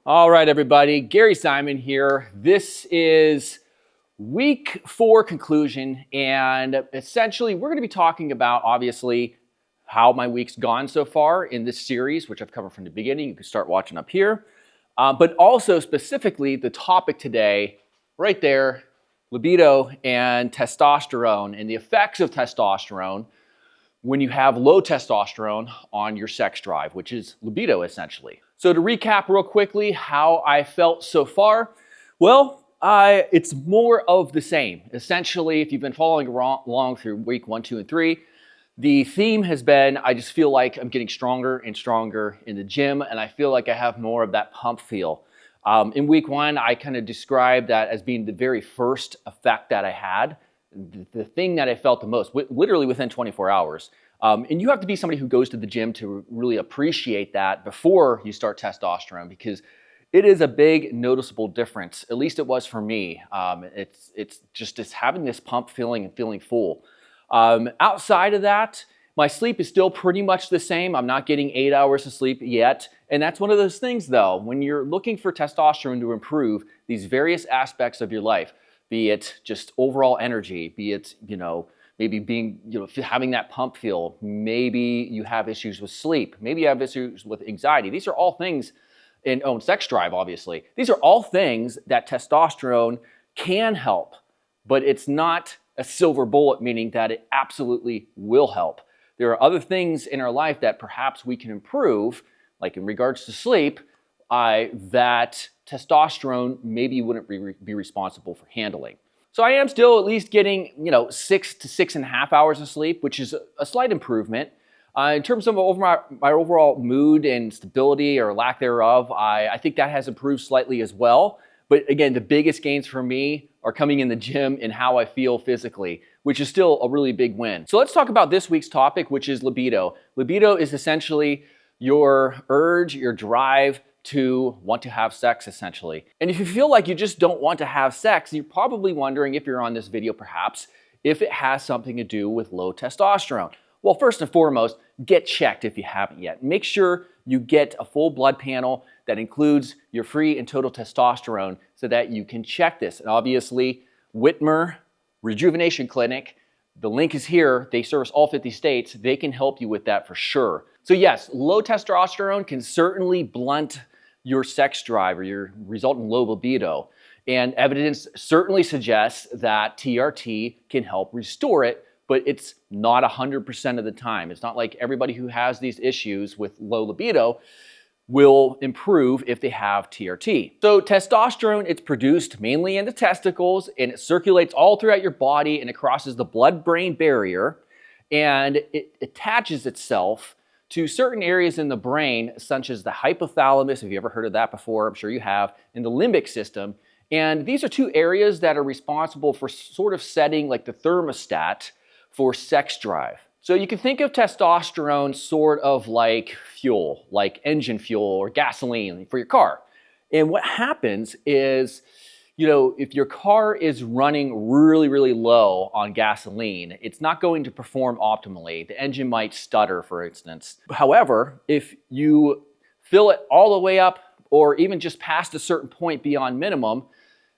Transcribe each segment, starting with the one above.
All right, everybody, Gary Simon here. This is week 4 conclusion, and essentially we're going to be talking about, obviously, how my week's gone so far in this series, which I've covered from the beginning. You can start watching up here. But also specifically the topic today, right there, libido and testosterone and the effects of testosterone when you have low testosterone on your sex drive, which is libido essentially. So to recap real quickly how I felt so far, well, it's more of the same. Essentially, if you've been following along through week 1, 2, and 3, the theme has been I just feel like I'm getting stronger and stronger in the gym, and I feel like I have more of that pump feel. In week 1, I kind of described that as being the very first effect that I had, the thing that I felt the most, literally within 24 hours. And you have to be somebody who goes to the gym to really appreciate that before you start testosterone, because it is a big noticeable difference. At least it was for me. It's just having this pump feeling and feeling full. Outside of that, my sleep is still pretty much the same. I'm not getting 8 hours of sleep yet. And that's one of those things, though, when you're looking for testosterone to improve these various aspects of your life, be it just overall energy, be it, maybe being, having that pump feel, maybe you have issues with sleep, maybe you have issues with anxiety. These are all things, and sex drive, obviously. These are all things that testosterone can help, but it's not a silver bullet, meaning that it absolutely will help. There are other things in our life that perhaps we can improve, like in regards to sleep, that testosterone maybe wouldn't be responsible for handling. So I am still at least getting, 6 to 6.5 hours of sleep, which is a slight improvement. In terms of my overall mood and stability or lack thereof, I think that has improved slightly as well. But again, the biggest gains for me are coming in the gym and how I feel physically, which is still a really big win. So let's talk about this week's topic, which is libido. Libido is essentially your urge, your drive to want to have sex, essentially. And if you feel like you just don't want to have sex, you're probably wondering, if you're on this video perhaps, if it has something to do with low testosterone. Well, first and foremost, get checked if you haven't yet. Make sure you get a full blood panel that includes your free and total testosterone so that you can check this. And obviously, Whitmer Rejuvenation Clinic, the link is here. They service all 50 states. They can help you with that for sure. So yes, low testosterone can certainly blunt your sex drive or your resultant low libido. And evidence certainly suggests that TRT can help restore it, but it's not 100% of the time. It's not like everybody who has these issues with low libido will improve if they have TRT. So testosterone, it's produced mainly in the testicles, and it circulates all throughout your body, and it crosses the blood-brain barrier, and it attaches itself to certain areas in the brain, such as the hypothalamus, have you ever heard of that before? I'm sure you have, and the limbic system. And these are two areas that are responsible for sort of setting like the thermostat for sex drive. So you can think of testosterone sort of like fuel, like engine fuel or gasoline for your car. And what happens is, if your car is running really, really low on gasoline, it's not going to perform optimally. The engine might stutter, for instance. However, if you fill it all the way up or even just past a certain point beyond minimum,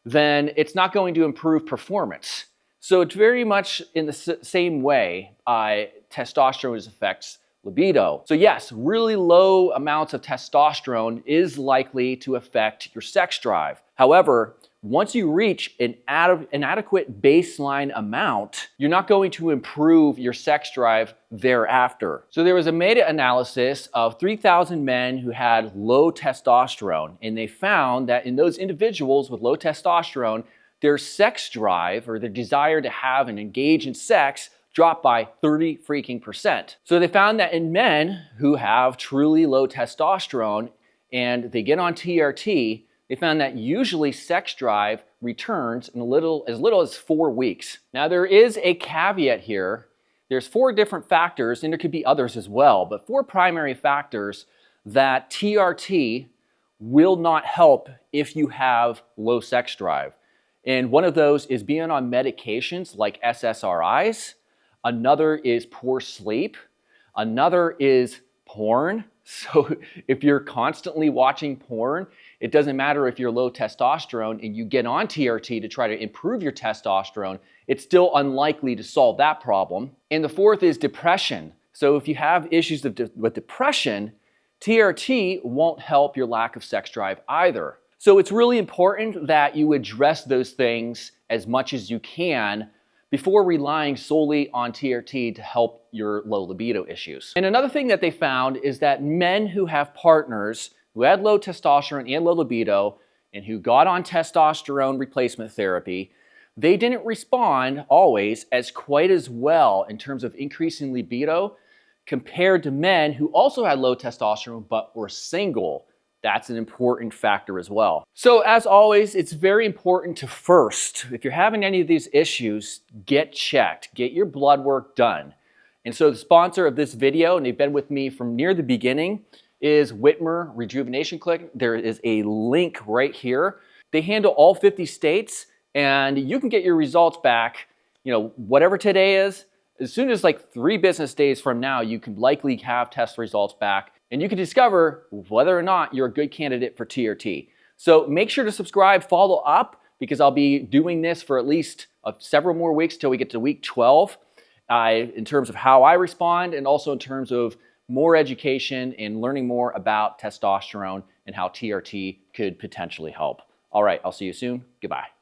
then it's not going to improve performance. So it's very much in the same way testosterone affects libido. So yes, really low amounts of testosterone is likely to affect your sex drive. However, once you reach an adequate baseline amount, you're not going to improve your sex drive thereafter. So there was a meta-analysis of 3,000 men who had low testosterone, and they found that in those individuals with low testosterone, their sex drive or their desire to have and engage in sex dropped by 30%. So they found that in men who have truly low testosterone and they get on TRT, they found that usually sex drive returns in as little as 4 weeks. Now there is a caveat here. There's 4 different factors, and there could be others as well, but 4 primary factors that TRT will not help if you have low sex drive. And one of those is being on medications like SSRIs. Another is poor sleep. Another is porn. So if you're constantly watching porn It doesn't matter if you're low testosterone and you get on TRT to try to improve your testosterone, it's still unlikely to solve that problem. And the fourth is depression. So if you have issues with depression, TRT won't help your lack of sex drive either. So it's really important that you address those things as much as you can before relying solely on TRT to help your low libido issues. And another thing that they found is that men who have partners who had low testosterone and low libido and who got on testosterone replacement therapy, they didn't respond always as quite as well in terms of increasing libido compared to men who also had low testosterone but were single. That's an important factor as well. So as always, it's very important to first, if you're having any of these issues, get checked, get your blood work done. And so the sponsor of this video, and they've been with me from near the beginning, is Whitmer Rejuvenation Clinic. There is a link right here. They handle all 50 states, and you can get your results back, whatever today is. As soon as like 3 business days from now, you can likely have test results back and you can discover whether or not you're a good candidate for TRT. So make sure to subscribe, follow up, because I'll be doing this for at least several more weeks till we get to week 12 in terms of how I respond and also in terms of more education and learning more about testosterone and how TRT could potentially help. All right, I'll see you soon. Goodbye.